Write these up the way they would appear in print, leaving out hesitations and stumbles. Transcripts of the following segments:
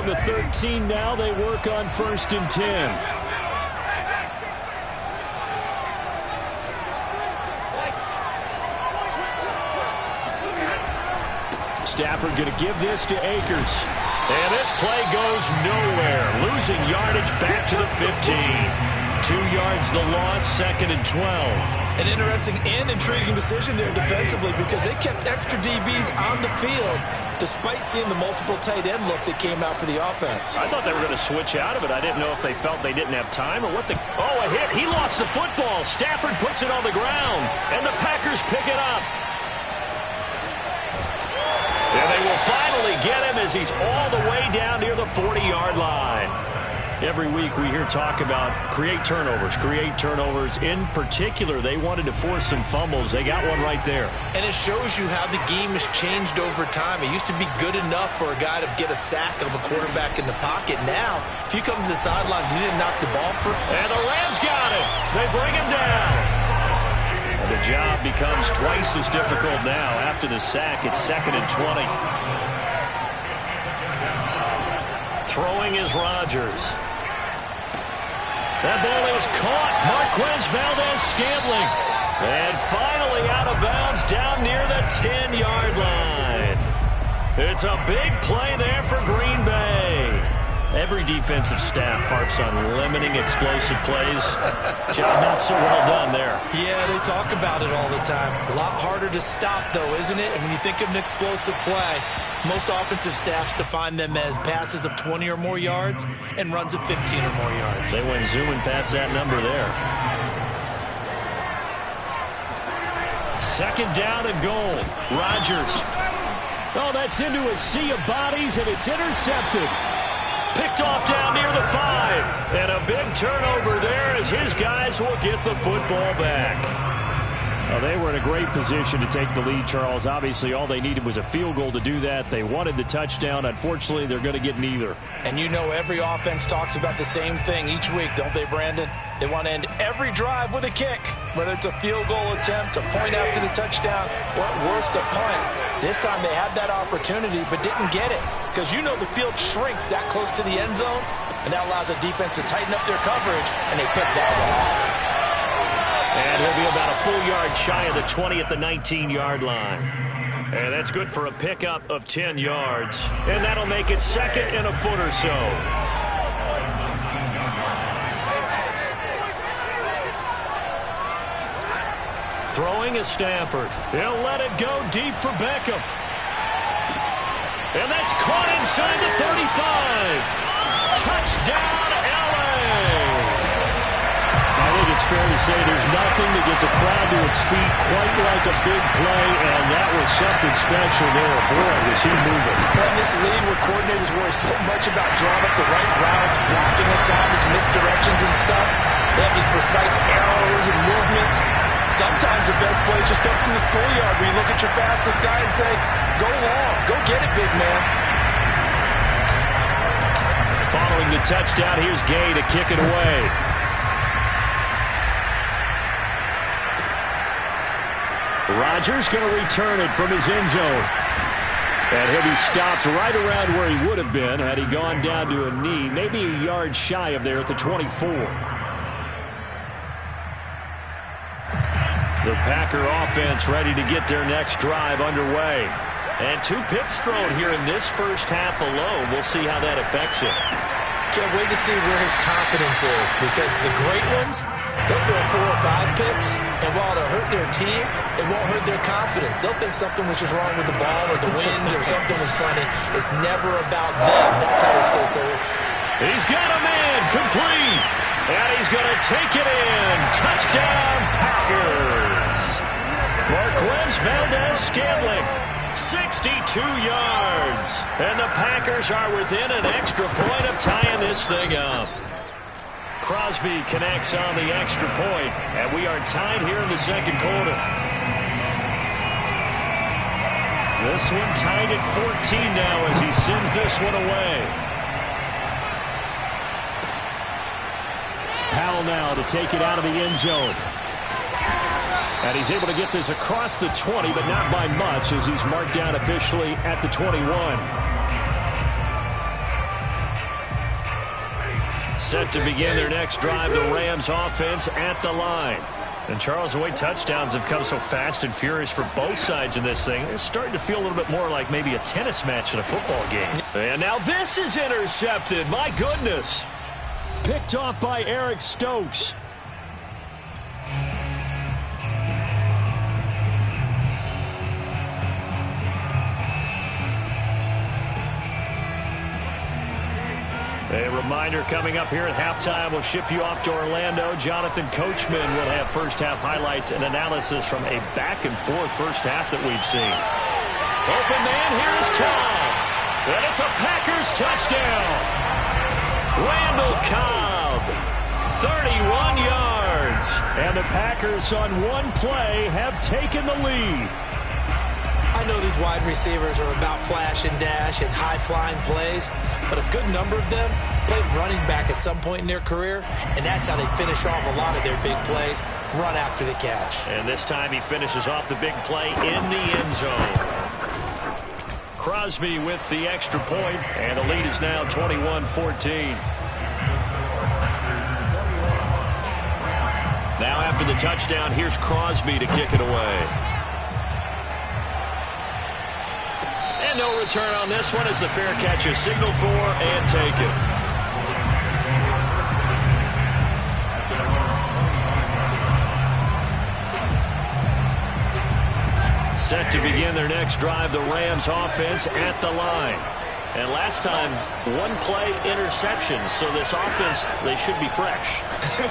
the 13 now. They work on 1st and 10. Stafford going to give this to Akers. And this play goes nowhere. Losing yardage back to the 15. 2 yards the loss, 2nd and 12. An interesting and intriguing decision there defensively because they kept extra DBs on the field despite seeing the multiple tight end look that came out for the offense. I thought they were going to switch out of it. I didn't know if they felt they didn't have time or what the... Oh, a hit. He lost the football. Stafford puts it on the ground, and the Packers pick it up. And they will finally get him as he's all the way down near the 40-yard line. Every week we hear talk about create turnovers. In particular, they wanted to force some fumbles. They got one right there. And it shows you how the game has changed over time. It used to be good enough for a guy to get a sack of a quarterback in the pocket. Now, if you come to the sidelines and you didn't knock the ball for... And the Rams got it. They bring him down. And the job becomes twice as difficult now. After the sack, it's 2nd and 20. Throwing is Rodgers. That ball is caught. Marquez Valdez-Scantling. And finally out of bounds down near the 10-yard line. It's a big play there for Green Bay. Every defensive staff harps on limiting explosive plays. Job not so well done there. Yeah, they talk about it all the time. A lot harder to stop, though, isn't it? And when you think of an explosive play, most offensive staffs define them as passes of 20 or more yards and runs of 15 or more yards. They went zooming past that number there. 2nd down and goal. Rodgers. Oh, that's into a sea of bodies, and it's intercepted. Picked off down near the 5. And a big turnover there as his guys will get the football back. Well, they were in a great position to take the lead, Charles. Obviously, all they needed was a field goal to do that. They wanted the touchdown. Unfortunately, they're going to get neither. And you know every offense talks about the same thing each week, don't they, Brandon? They want to end every drive with a kick, whether it's a field goal attempt, a point after the touchdown, or at worst, a punt. This time they had that opportunity but didn't get it because you know the field shrinks that close to the end zone, and that allows a defense to tighten up their coverage, and they pick that one off. And he'll be about a full yard shy of the 20 at the 19-yard line. And that's good for a pickup of 10 yards. And that'll make it 2nd and a foot or so. Throwing is Stafford. He'll let it go deep for Beckham. And that's caught inside the 35. Touchdown, L.A. I think it's fair to say there's nothing that gets a crowd to its feet quite like a big play, and that was something special there. Boy, was he moving. In this league where coordinators worry so much about drawing up the right routes, blocking assignments, misdirections and stuff, they have these precise arrows and movements. Sometimes the best play is just up from the schoolyard where you look at your fastest guy and say, go long, go get it, big man. Following the touchdown, here's Gay to kick it away. Rodgers going to return it from his end zone. And he'll be stopped right around where he would have been had he gone down to a knee, maybe a yard shy of there at the 24. The Packer offense ready to get their next drive underway. And 2 picks thrown here in this first half alone. We'll see how that affects him. Can't wait to see where his confidence is because the great ones, they'll throw 4 or 5 picks, and while it'll hurt their team, it won't hurt their confidence. They'll think something was just wrong with the ball or the wind or something was funny. It's never about them. That's how they stay so... He's got a man complete, and he's going to take it in. Touchdown, Packers. Marquez Valdez-Scantling. 62 yards. And the Packers are within an extra point of tying this thing up. Crosby connects on the extra point, and we are tied here in the second quarter. This one tied at 14 now as he sends this one away. Powell now to take it out of the end zone. And he's able to get this across the 20, but not by much as he's marked down officially at the 21. Set to begin their next drive, the Rams offense at the line. And Charles, the way touchdowns have come so fast and furious for both sides in this thing, it's starting to feel a little bit more like maybe a tennis match in a football game. And now this is intercepted. My goodness. Picked off by Eric Stokes. A reminder coming up here at halftime, we'll ship you off to Orlando. Jonathan Coachman will have first-half highlights and analysis from a back-and-forth first half that we've seen. Open man, here's Cobb. And it's a Packers touchdown. Randall Cobb, 31 yards. And the Packers on one play have taken the lead. I know these wide receivers are about flash and dash and high-flying plays, but a good number of them played running back at some point in their career, and that's how they finish off a lot of their big plays, run after the catch. And this time he finishes off the big play in the end zone. Crosby with the extra point, and the lead is now 21-14. Now after the touchdown, here's Crosby to kick it away. And no return on this one as the fair catch is signaled for and taken. Set to begin their next drive, the Rams offense at the line. And last time, one play interception, so this offense, they should be fresh.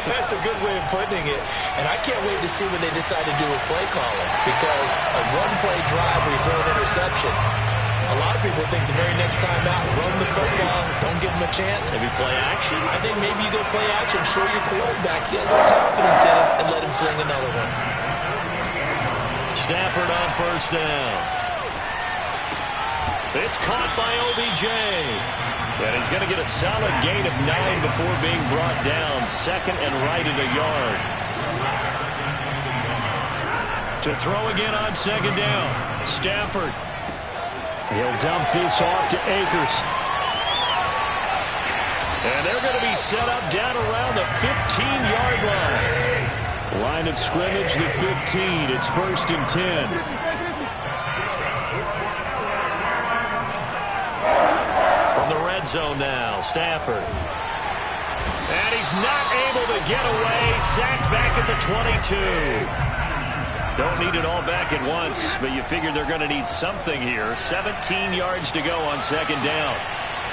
That's a good way of putting it. And I can't wait to see what they decide to do with play calling, because a one-play drive where you throw an interception, a lot of people think the very next time out, run the football, don't give them a chance. Maybe play action. I think maybe you go play action, show your quarterback, get a little confidence in him, and let him fling another one. Stafford on first down. It's caught by OBJ. And he's going to get a solid gain of 9 before being brought down. Second and right at a yard. To throw again on second down. Stafford. He'll dump this off to Akers. And they're going to be set up down around the 15-yard line. Line of scrimmage, the 15. It's 1st and 10. Zone now, Stafford. And he's not able to get away. Sacked back at the 22. Don't need it all back at once, but you figure they're going to need something here. 17 yards to go on second down.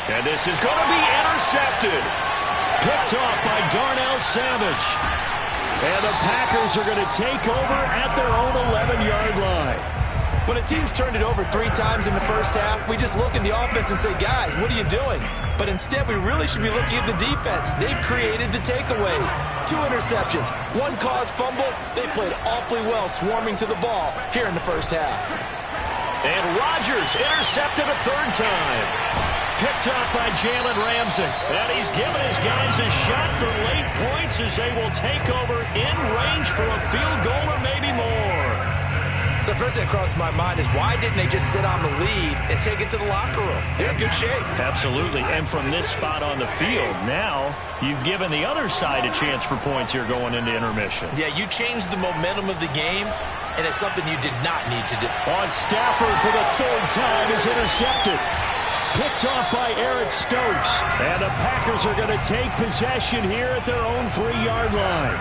And this is going to be intercepted. Picked off by Darnell Savage. And the Packers are going to take over at their own 11-yard line. When a team's turned it over 3 times in the first half, we just look at the offense and say, guys, what are you doing? But instead, we really should be looking at the defense. They've created the takeaways. 2 interceptions, 1 caused fumble. They played awfully well swarming to the ball here in the first half. And Rodgers intercepted a 3rd time. Picked off by Jalen Ramsey. And he's given his guys a shot for late points as they will take over in range for a field goal or maybe more. So first thing that crossed my mind is why didn't they just sit on the lead and take it to the locker room? They're in good shape. Absolutely. And from this spot on the field, now you've given the other side a chance for points here going into intermission. Yeah, you changed the momentum of the game, and it's something you did not need to do. On Stafford for the 3rd time is intercepted. Picked off by Eric Stokes. And the Packers are going to take possession here at their own 3-yard line.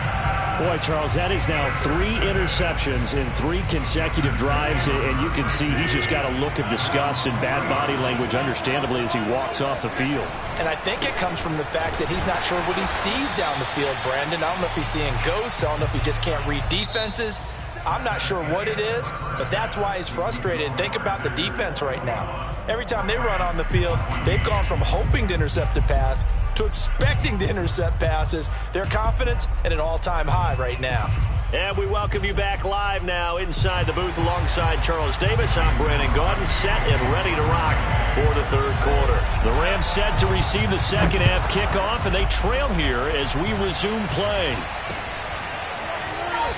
Boy, Charles, that is now 3 interceptions in 3 consecutive drives, and you can see he's just got a look of disgust and bad body language, understandably, as he walks off the field. And I think it comes from the fact that he's not sure what he sees down the field, Brandon. I don't know if he's seeing ghosts. I don't know if he just can't read defenses. I'm not sure what it is, but that's why he's frustrated. Think about the defense right now. Every time they run on the field, they've gone from hoping to intercept a pass to expecting to intercept passes. Their confidence at an all-time high right now. And we welcome you back live now inside the booth alongside Charles Davis. I'm Brandon Gaudin, set and ready to rock for the 3rd quarter. The Rams set to receive the second half kickoff, and they trail here as we resume play.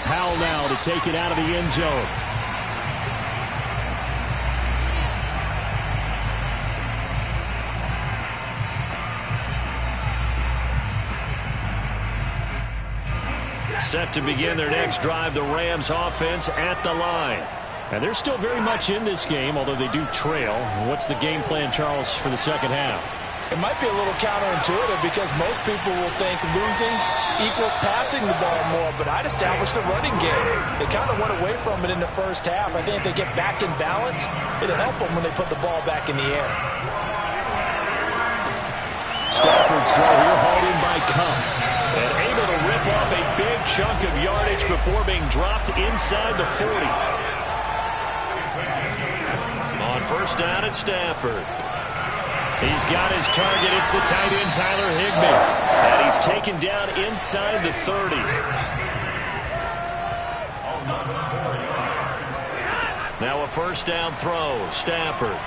Powell now to take it out of the end zone. Set to begin their next drive, the Rams offense at the line. And they're still very much in this game, although they do trail. What's the game plan, Charles, for the second half? It might be a little counterintuitive because most people will think losing equals passing the ball more, but I'd establish the running game. They kind of went away from it in the first half. I think if they get back in balance, it'll help them when they put the ball back in the air. Stafford slow here, hauled in by Cup. And able to rip off a big chunk of yardage before being dropped inside the 40. On first down at Stafford. He's got his target. It's the tight end, Tyler Higbee. And he's taken down inside the 30. Now a first down throw. Stafford.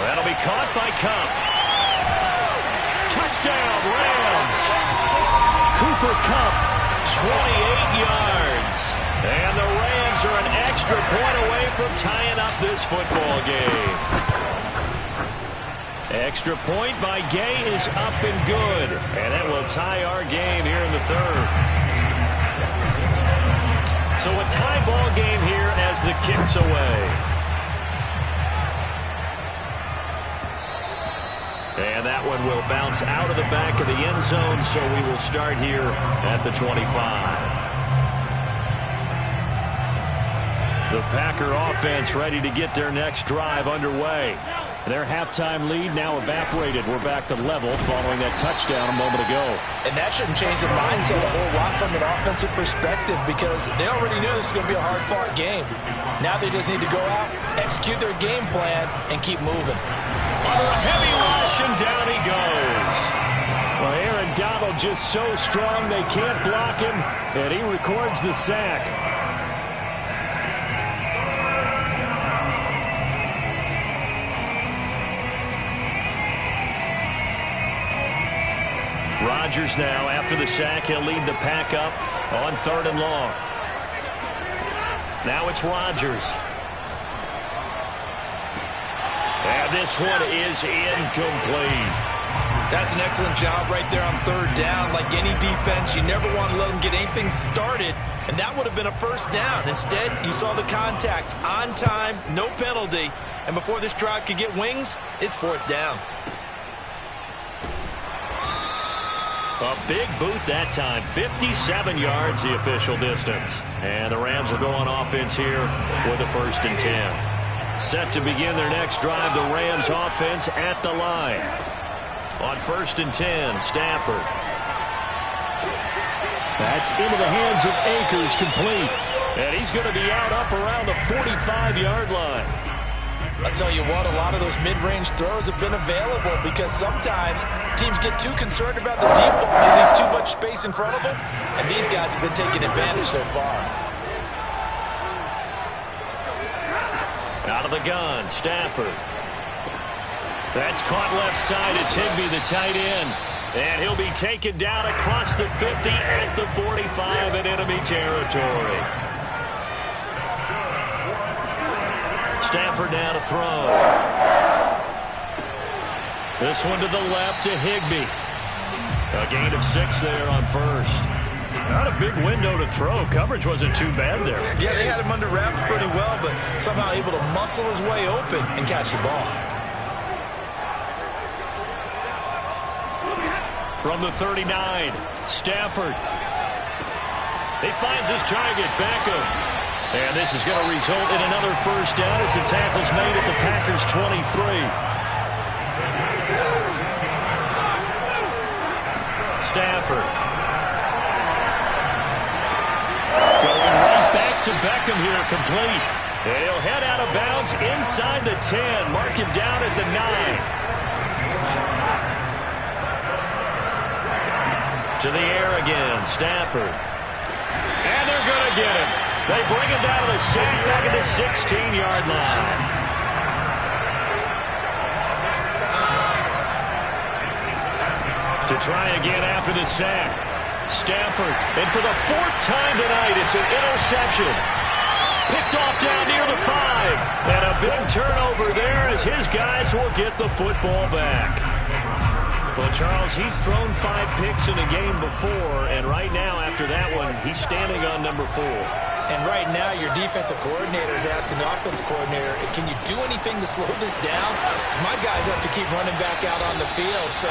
That'll be caught by Cup. Touchdown, Rams. Cooper Kupp, 28 yards. And the Rams are an extra point away from tying up this football game. Extra point by Gay is up and good. And that will tie our game here in the third. So a tie ball game here as the kick's away. And that one will bounce out of the back of the end zone, so we will start here at the 25. The Packer offense ready to get their next drive underway. Their halftime lead now evaporated. We're back to level following that touchdown a moment ago. And that shouldn't change the mindset a whole lot from an offensive perspective because they already knew this was going to be a hard-fought game. Now they just need to go out, execute their game plan, and keep moving. Under a heavy rush, and down he goes. Well, Aaron Donald just so strong they can't block him, and he records the sack. Rodgers now, after the sack, he'll lead the pack up on 3rd and long. Now it's Rodgers. And this one is incomplete. That's an excellent job right there on 3rd down. Like any defense, you never want to let them get anything started, and that would have been a first down. Instead, you saw the contact on time, no penalty, and before this drive could get wings, it's 4th down. A big boot that time, 57 yards the official distance. And the Rams will go on offense here with a 1st and 10. Set to begin their next drive, the Rams offense at the line. On 1st and 10, Stafford. That's into the hands of Akers, complete. And he's going to be out up around the 45-yard line. I'll tell you what, a lot of those mid-range throws have been available because sometimes teams get too concerned about the deep ball. They leave too much space in front of them, and these guys have been taking advantage so far. Out of the gun, Stafford. That's caught left side. It's Higbee, the tight end. And he'll be taken down across the 50 at the 45 in enemy territory. Stafford now to throw. This one to the left to Higbee. A gain of 6 there on 1st. Not a big window to throw. Coverage wasn't too bad there. Yeah, they had him under wraps pretty well, but somehow able to muscle his way open and catch the ball. From the 39, Stafford. He finds his target, Beckham. And this is going to result in another first down as the tackle's made at the Packers' 23. Stafford. Going right back to Beckham here, complete. And he'll head out of bounds inside the 10. Mark him down at the 9. To the air again, Stafford. And they're going to get him. They bring him down to the sack back at the 16-yard line. To try again after the sack. Stafford, and for the 4th time tonight, it's an interception. Picked off down near the 5. And a big turnover there as his guys will get the football back. Well, Charles, he's thrown 5 picks in a game before, and right now, after that one, he's standing on number 4. And right now, your defensive coordinator is asking the offensive coordinator, can you do anything to slow this down? Because my guys have to keep running back out on the field, so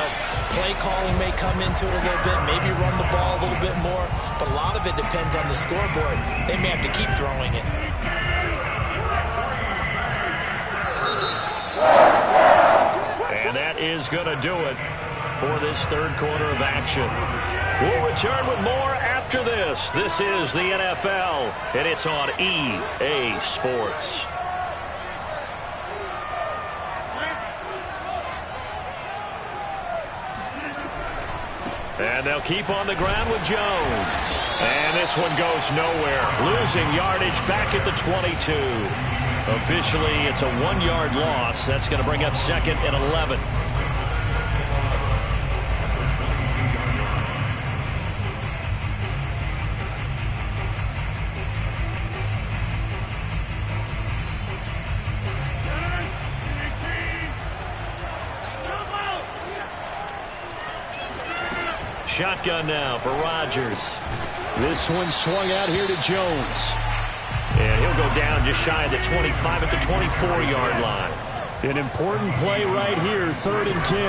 play calling may come into it a little bit, maybe run the ball a little bit more, but a lot of it depends on the scoreboard. They may have to keep throwing it. And that is going to do it for this third quarter of action. We'll return with more after this. This is the NFL, and it's on EA Sports. And they'll keep on the ground with Jones. And this one goes nowhere. Losing yardage back at the 22. Officially, it's a 1-yard loss. That's going to bring up 2nd and 11. Shotgun now for Rodgers. This one swung out here to Jones. And he'll go down just shy of the 25 at the 24-yard line. An important play right here, 3rd and 10.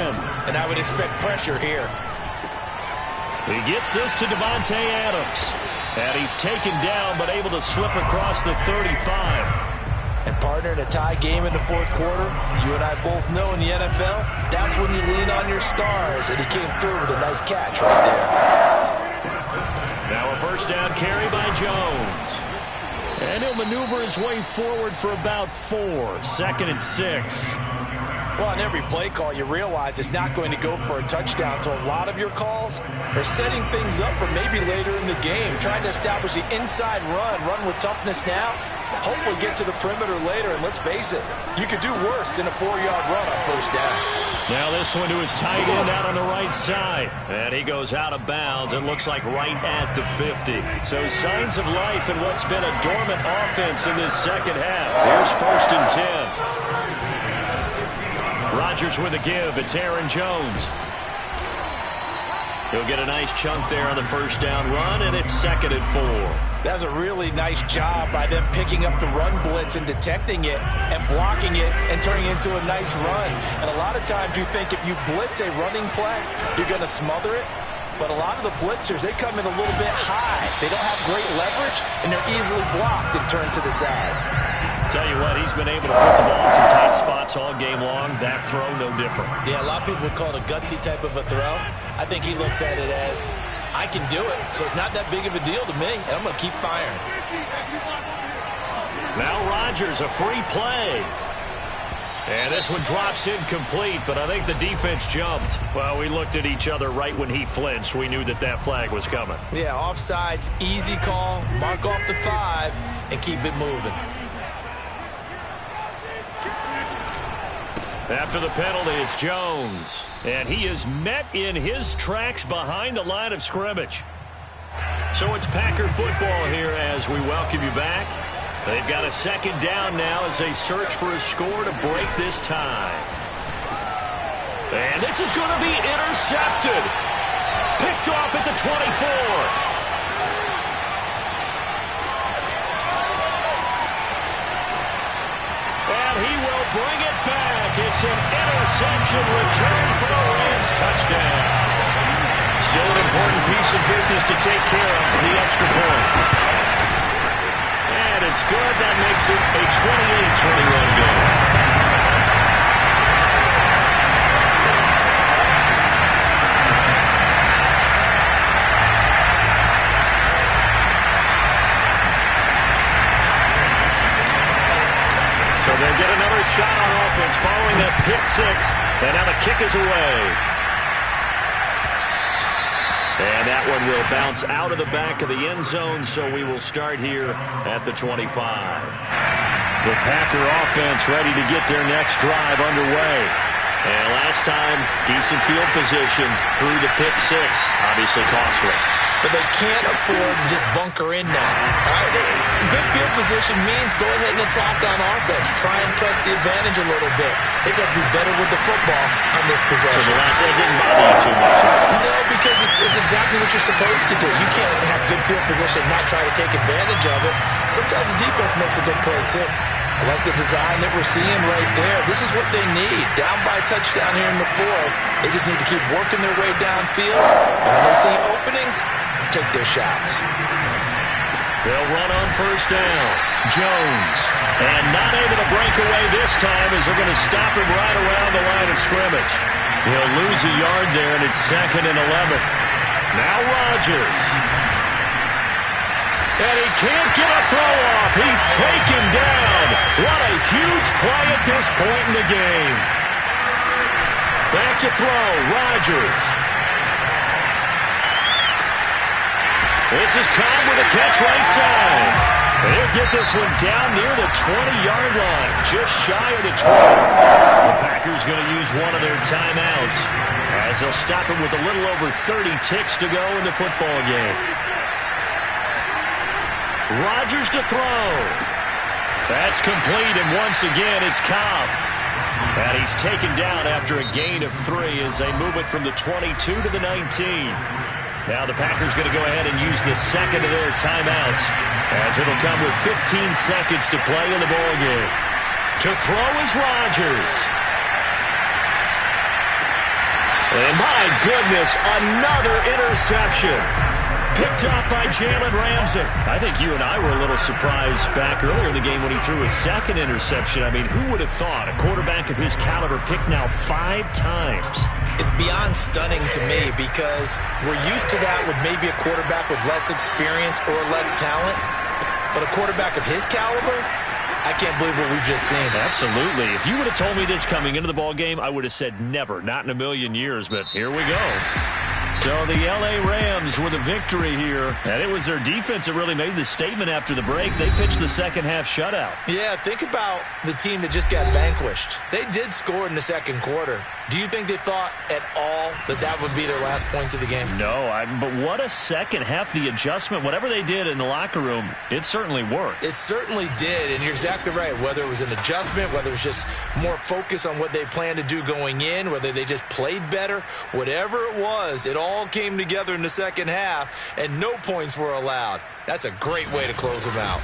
And I would expect pressure here. He gets this to Devontae Adams. And he's taken down but able to slip across the 35. And partner, in a tie game in the fourth quarter, you and I both know in the NFL, that's when you lean on your stars. And he came through with a nice catch right there. Now a first down carry by Jones. And he'll maneuver his way forward for about 4. 2nd and 6. Well, on every play call, you realize it's not going to go for a touchdown. So a lot of your calls are setting things up for maybe later in the game, trying to establish the inside run with toughness now. Hopefully get to the perimeter later, and let's face it, you could do worse than a 4-yard run on first down. Now this one to his tight end out on the right side. And he goes out of bounds. It looks like right at the 50. So signs of life in what's been a dormant offense in this second half. Here's 1st and 10. Rodgers with a give. It's Aaron Jones. He'll get a nice chunk there on the first down run, and it's 2nd and 4. That's a really nice job by them picking up the run blitz and detecting it and blocking it and turning it into a nice run. And a lot of times you think if you blitz a running play, you're going to smother it. But a lot of the blitzers, they come in a little bit high. They don't have great leverage, and they're easily blocked and turned to the side. Tell you what, he's been able to put the ball in some tight spots all game long. That throw, no different. Yeah, a lot of people would call it a gutsy type of a throw. I think he looks at it as, I can do it, so it's not that big of a deal to me, and I'm going to keep firing. Now Rodgers, a free play. And this one drops incomplete, but I think the defense jumped. Well, we looked at each other right when he flinched. We knew that that flag was coming. Yeah, offsides, easy call, mark off the 5, and keep it moving. After the penalty, it's Jones. And he is met in his tracks behind the line of scrimmage. So it's Packer football here as we welcome you back. They've got a second down now as they search for a score to break this tie. And this is going to be intercepted. Picked off at the 24. He will bring it back. It's an interception return for a Rams touchdown. Still an important piece of business to take care of for the extra point. And it's good. That makes it a 28-21 game. They'll get another shot on offense following that pick 6. And now the kick is away. And that one will bounce out of the back of the end zone, so we will start here at the 25. The Packer offense ready to get their next drive underway. And last time, decent field position through the pick 6. Obviously costly. but they can't afford to just bunker in now. All right? Good field position means go ahead and attack on offense. Try and press the advantage a little bit. They just have to be better with the football on this possession. So the last one didn't bother you too much. No, because it's exactly what you're supposed to do. You can't have good field position and not try to take advantage of it. Sometimes the defense makes a good play, too. I like the design that we're seeing right there. This is what they need. Down by a touchdown here in the fourth. They just need to keep working their way downfield. And when they see openings, take their shots. They'll run on first down. Jones. And not able to break away this time as they're going to stop him right around the line of scrimmage. He'll lose a yard there, and it's 2nd and 11. Now Rodgers. And he can't get a throw off. He's taken down. What a huge play at this point in the game. Back to throw. Rodgers. This is Cobb with a catch right side. He'll get this one down near the 20-yard line, just shy of the 20. The Packers going to use one of their timeouts as they'll stop him with a little over 30 ticks to go in the football game. Rodgers to throw. That's complete, and once again, it's Cobb. And he's taken down after a gain of 3 as they move it from the 22 to the 19. Now the Packers going to go ahead and use the second of their timeouts as it'll come with 15 seconds to play in the ballgame. To throw is Rodgers. And my goodness, another interception. Picked up by Jalen Ramsey. I think you and I were a little surprised back earlier in the game when he threw his second interception. I mean, who would have thought a quarterback of his caliber picked now 5 times? It's beyond stunning to me because we're used to that with maybe a quarterback with less experience or less talent. But a quarterback of his caliber, I can't believe what we've just seen. Absolutely. If you would have told me this coming into the ball game, I would have said never, not in a million years. But here we go. So the L.A. Rams with a victory here, and it was their defense that really made the statement after the break. They pitched the second-half shutout. Yeah, think about the team that just got vanquished. They did score in the second quarter. Do you think they thought at all that that would be their last points of the game? No, but what a second half. The adjustment, whatever they did in the locker room, it certainly worked. It certainly did, and you're exactly right. Whether it was an adjustment, whether it was just more focus on what they planned to do going in, whether they just played better, whatever it was, it all came together in the second half, and no points were allowed. That's a great way to close them out.